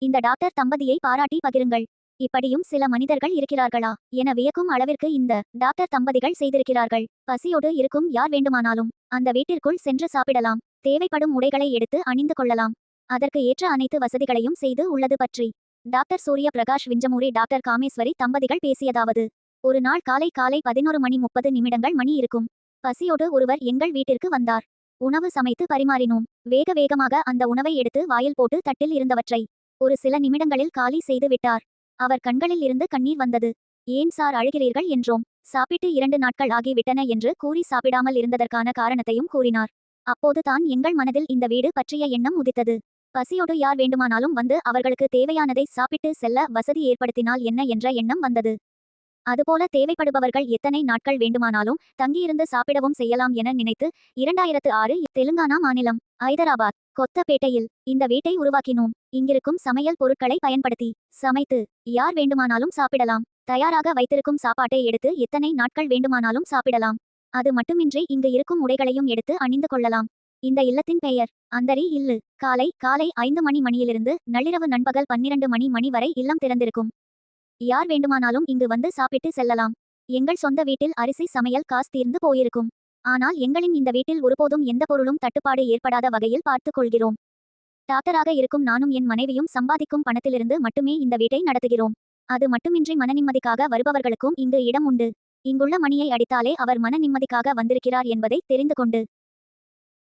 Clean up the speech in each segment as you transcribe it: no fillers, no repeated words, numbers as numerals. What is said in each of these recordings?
இந்த டாக்டர் தம்பதியை பாராட்டி பகிருங்கள். இப்படியும் சில மனிதர்கள் இருக்கிறார்களா என வியக்கும் அளவிற்கு இந்த டாக்டர் தம்பதிகள் செய்திருக்கிறார்கள். பசியோடு இருக்கும் யார் வேண்டுமானாலும் அந்த வீட்டிற்குள் சென்று சாப்பிடலாம். தேவைப்படும் உடைகளை எடுத்து அணிந்து கொள்ளலாம். அதற்கு ஏற்ற அனைத்து வசதிகளையும் செய்து உள்ளது பற்றி டாக்டர் சூரிய பிரகாஷ் விஞ்சமூரி டாக்டர் காமேஸ்வரி தம்பதிகள் பேசியதாவது: ஒரு நாள் காலை 11:30 மணி இருக்கும். பசியோடு ஒருவர் எங்கள் வீட்டிற்கு வந்தார். உணவு சமைத்து பரிமாறினோம். வேக வேகமாக அந்த உணவை எடுத்து வாயில் போட்டு தட்டில் இருந்தவற்றை ஒரு சில நிமிடங்களில் காலி செய்து விட்டார். அவர் கண்களில் இருந்து கண்ணீர் வந்தது. ஏன் சார் அழுகிறீர்கள் என்றோம். சாப்பிட்டு 2 நாட்கள் ஆகிவிட்டன என்று கூறி சாப்பிடாமல் இருந்ததற்கான காரணத்தையும் கூறினார். அப்போது தான் எங்கள் மனதில் இந்த வீடு பற்றிய எண்ணம் உதித்தது. பசியோடு யார் வேண்டுமானாலும் வந்து அவர்களுக்கு தேவையானதை சாப்பிட்டு செல்ல வசதி ஏற்படுத்தினால் என்ன என்ற எண்ணம் வந்தது. அதுபோல தேவைப்படுபவர்கள் எத்தனை நாட்கள் வேண்டுமானாலும் தங்கியிருந்து சாப்பிடவும் செய்யலாம் என நினைத்து 2006 தெலுங்கானா மாநிலம் ஐதராபாத் கொத்தப்பேட்டையில் இந்த வீட்டை உருவாக்கினோம். இங்கிருக்கும் சமையல் பொருட்களை பயன்படுத்தி சமைத்து யார் வேண்டுமானாலும் சாப்பிடலாம். தயாராக வைத்திருக்கும் சாப்பாட்டை எடுத்து எத்தனை நாட்கள் வேண்டுமானாலும் சாப்பிடலாம். அது மட்டுமின்றி இங்கு இருக்கும் உடைகளையும் எடுத்து அணிந்து கொள்ளலாம். இந்த இல்லத்தின் பெயர் அந்தரி இல்லு. காலை 5 மணியிலிருந்து நள்ளிரவு நண்பகல் 12 மணி வரை இல்லம் திறந்திருக்கும். யார் வேண்டுமானாலும் இங்கு வந்து சாப்பிட்டு செல்லலாம். எங்கள் சொந்த வீட்டில் அரிசி சமையல் காசு தீர்ந்து போயிருக்கும். ஆனால் எங்களின் இந்த வீட்டில் ஒருபோதும் எந்த பொருளும் தட்டுப்பாடு ஏற்படாத வகையில் பார்த்துக் கொள்கிறோம். டாக்டராக இருக்கும் நானும் என் மனைவியும் சம்பாதிக்கும் பணத்திலிருந்து மட்டுமே இந்த வீட்டை நடத்துகிறோம். அது மட்டுமின்றி மனநிம்மதிக்காக வருபவர்களுக்கும் இங்கு இடம் உண்டு. இங்குள்ள மணியை அடித்தாலே அவர் மன நிம்மதிக்காக வந்திருக்கிறார் என்பதை தெரிந்து கொண்டு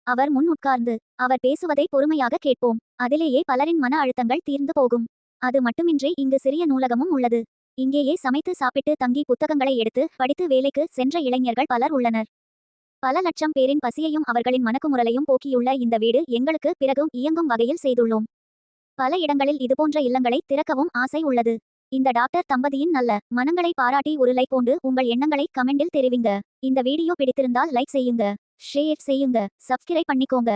அவர் முன் உட்கார்ந்து அவர் பேசுவதை பொறுமையாக கேட்போம். அதிலேயே பலரின் மன அழுத்தங்கள் தீர்ந்து போகும். அது மட்டுமின்றி இங்கு சிறிய நூலகமும் உள்ளது. இங்கேயே சமைத்து சாப்பிட்டு தங்கி புத்தகங்களை எடுத்து படித்து வேலைக்கு சென்ற இளைஞர்கள் பலர் உள்ளனர். பல லட்சம் பேரின் பசியையும் அவர்களின் மனக்குமுறலையும் போக்கியுள்ள இந்த வீடு எங்களுக்கு பிறகும் இயங்கும் வகையில் செய்துள்ளோம். பல இடங்களில் இதுபோன்ற இல்லங்களை திறக்கவும் ஆசை உள்ளது. இந்த டாக்டர் தம்பதியின் நல்ல மனங்களை பாராட்டி ஒரு லைக் போண்டு உங்கள் எண்ணங்களை கமெண்டில் தெரிவிங்க. இந்த வீடியோ பிடித்திருந்தால் லைக் செய்யுங்க, ஷேர் செய்யுங்க, சப்ஸ்கிரைப் பண்ணிக்கோங்க.